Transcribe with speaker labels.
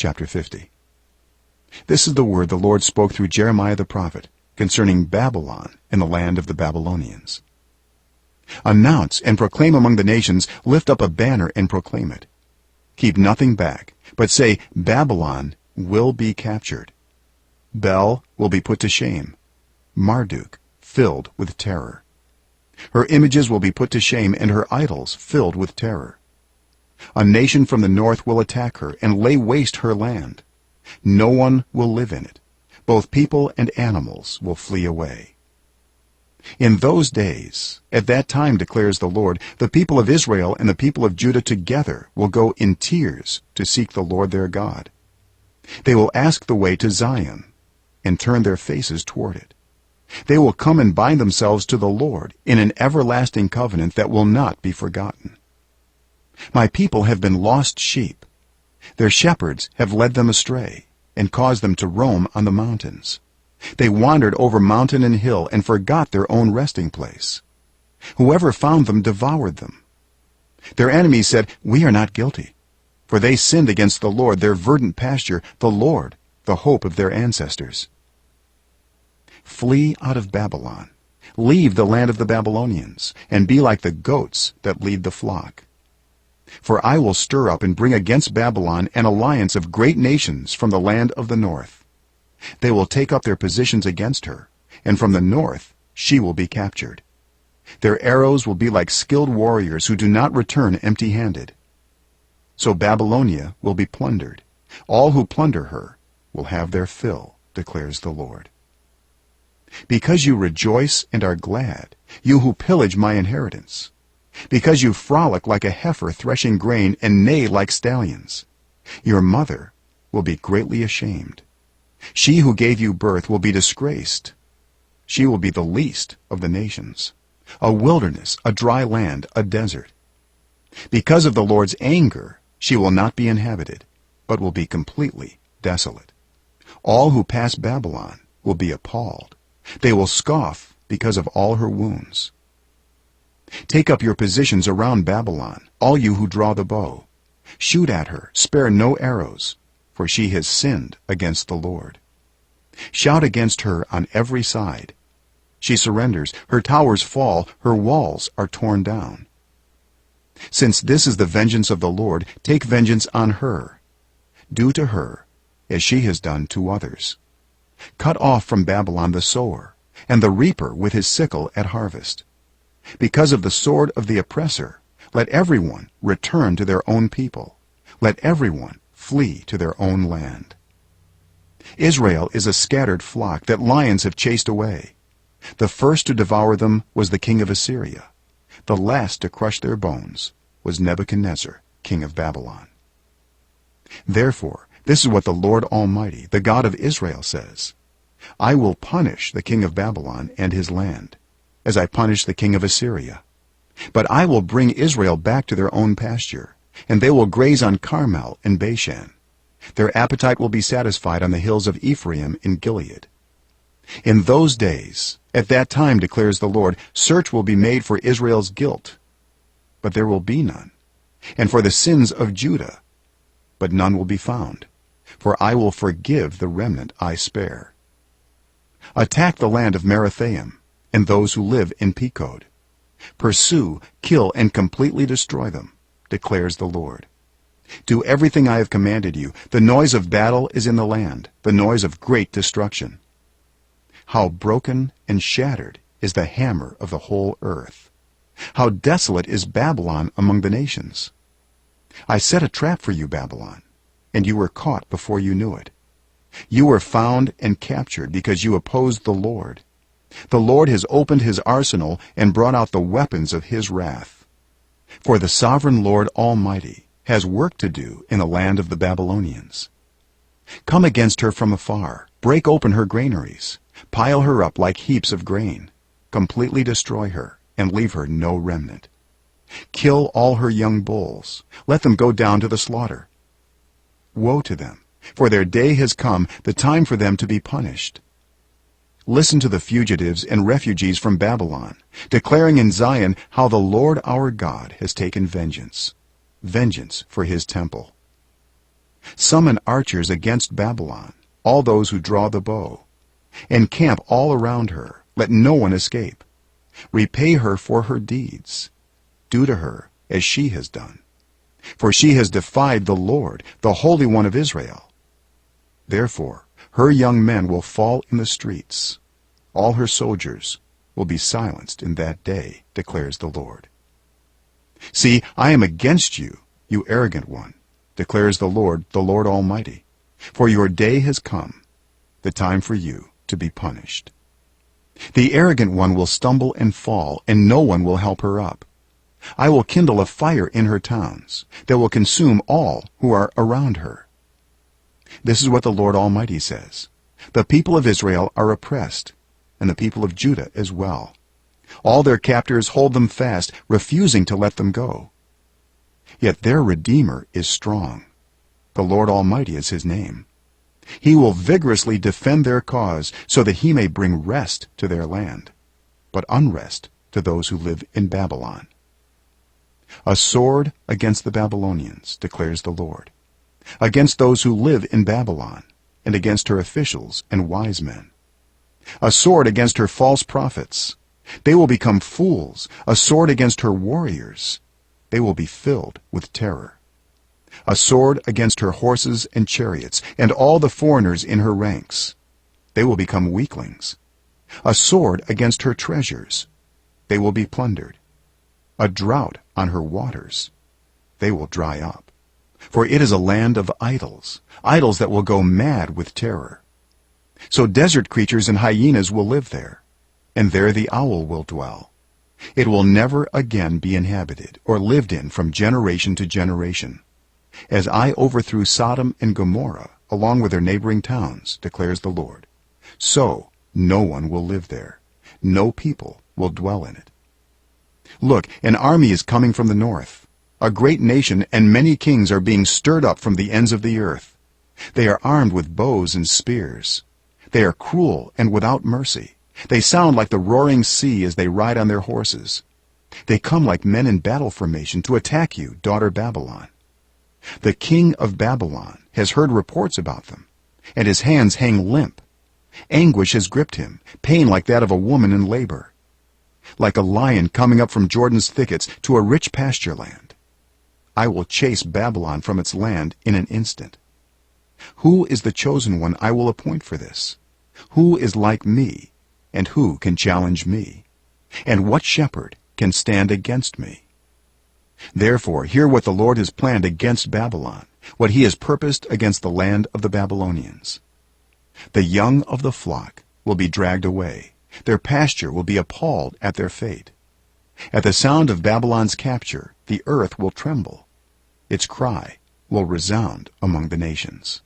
Speaker 1: Chapter 50. This is the word the Lord spoke through Jeremiah the prophet concerning Babylon and the land of the Babylonians. Announce and proclaim among the nations, lift up a banner and proclaim it. Keep nothing back, but say, Babylon will be captured. Bel will be put to shame, Marduk filled with terror. Her images will be put to shame, and her idols filled with terror. A nation from the north will attack her and lay waste her land. No one will live in it. Both people and animals will flee away. In those days, at that time, declares the Lord, the people of Israel and the people of Judah together will go in tears to seek the Lord their God. They will ask the way to Zion and turn their faces toward it. They will come and bind themselves to the Lord in an everlasting covenant that will not be forgotten. My people have been lost sheep. Their shepherds have led them astray and caused them to roam on the mountains. They wandered over mountain and hill and forgot their own resting place. Whoever found them devoured them. Their enemies said, We are not guilty, for they sinned against the Lord, their verdant pasture, the Lord, the hope of their ancestors. Flee out of Babylon. Leave the land of the Babylonians, and be like the goats that lead the flock. For I will stir up and bring against Babylon an alliance of great nations from the land of the north. They will take up their positions against her, and from the north she will be captured. Their arrows will be like skilled warriors who do not return empty-handed. So Babylonia will be plundered. All who plunder her will have their fill, declares the Lord. Because you rejoice and are glad, you who pillage my inheritance, because you frolic like a heifer threshing grain and neigh like stallions, your mother will be greatly ashamed. She who gave you birth will be disgraced. She will be the least of the nations, a wilderness, a dry land, a desert. Because of the Lord's anger, she will not be inhabited, but will be completely desolate. All who pass Babylon will be appalled. They will scoff because of all her wounds. Take up your positions around Babylon, all you who draw the bow. Shoot at her, spare no arrows, for she has sinned against the Lord. Shout against her on every side. She surrenders, her towers fall, her walls are torn down. Since this is the vengeance of the Lord, take vengeance on her. Do to her as she has done to others. Cut off from Babylon the sower, and the reaper with his sickle at harvest. Because of the sword of the oppressor, let everyone return to their own people. Let everyone flee to their own land. Israel is a scattered flock that lions have chased away. The first to devour them was the king of Assyria. The last to crush their bones was Nebuchadnezzar, king of Babylon. Therefore, this is what the Lord Almighty, the God of Israel, says: I will punish the king of Babylon and his land, as I punished the king of Assyria. But I will bring Israel back to their own pasture, and they will graze on Carmel and Bashan. Their appetite will be satisfied on the hills of Ephraim and Gilead. In those days, at that time, declares the Lord, search will be made for Israel's guilt, but there will be none, and for the sins of Judah, but none will be found, for I will forgive the remnant I spare. Attack the land of Merathaim and those who live in Pekod. Pursue, kill, and completely destroy them, declares the Lord. Do everything I have commanded you. The noise of battle is in the land, the noise of great destruction. How broken and shattered is the hammer of the whole earth. How desolate is Babylon among the nations. I set a trap for you, Babylon, and you were caught before you knew it. You were found and captured because you opposed the Lord. The Lord has opened his arsenal and brought out the weapons of his wrath. For the sovereign Lord Almighty has work to do in the land of the Babylonians. Come against her from afar, break open her granaries, pile her up like heaps of grain, completely destroy her, and leave her no remnant. Kill all her young bulls, let them go down to the slaughter. Woe to them, for their day has come, the time for them to be punished. Listen to the fugitives and refugees from Babylon, declaring in Zion how the Lord our God has taken vengeance for his temple. Summon archers against Babylon, all those who draw the bow. Encamp all around her, let no one escape. Repay her for her deeds. Do to her as she has done. For she has defied the Lord, the Holy One of Israel. Therefore her young men will fall in the streets. All her soldiers will be silenced in that day, declares the Lord. See, I am against you, you arrogant one, declares the Lord Almighty. For your day has come, the time for you to be punished. The arrogant one will stumble and fall, and no one will help her up. I will kindle a fire in her towns that will consume all who are around her. This is what the Lord Almighty says. The people of Israel are oppressed, and the people of Judah as well. All their captors hold them fast, refusing to let them go. Yet their Redeemer is strong. The Lord Almighty is his name. He will vigorously defend their cause, so that he may bring rest to their land, but unrest to those who live in Babylon. A sword against the Babylonians, declares the Lord, against those who live in Babylon, and against her officials and wise men. A sword against her false prophets. They will become fools. A sword against her warriors. They will be filled with terror. A sword against her horses and chariots, and all the foreigners in her ranks. They will become weaklings. A sword against her treasures. They will be plundered. A drought on her waters. They will dry up. For it is a land of idols, idols that will go mad with terror. So desert creatures and hyenas will live there, and there the owl will dwell. It will never again be inhabited or lived in from generation to generation. As I overthrew Sodom and Gomorrah along with their neighboring towns, declares the Lord, so no one will live there. No people will dwell in it. Look, an army is coming from the north. A great nation and many kings are being stirred up from the ends of the earth. They are armed with bows and spears. They are cruel and without mercy. They sound like the roaring sea as they ride on their horses. They come like men in battle formation to attack you, daughter Babylon. The king of Babylon has heard reports about them, and his hands hang limp. Anguish has gripped him, pain like that of a woman in labor. Like a lion coming up from Jordan's thickets to a rich pasture land, I will chase Babylon from its land in an instant. Who is the chosen one I will appoint for this? Who is like me, and who can challenge me? And what shepherd can stand against me? Therefore hear what the Lord has planned against Babylon, what he has purposed against the land of the Babylonians. The young of the flock will be dragged away. Their pasture will be appalled at their fate. At the sound of Babylon's capture, the earth will tremble. Its cry will resound among the nations.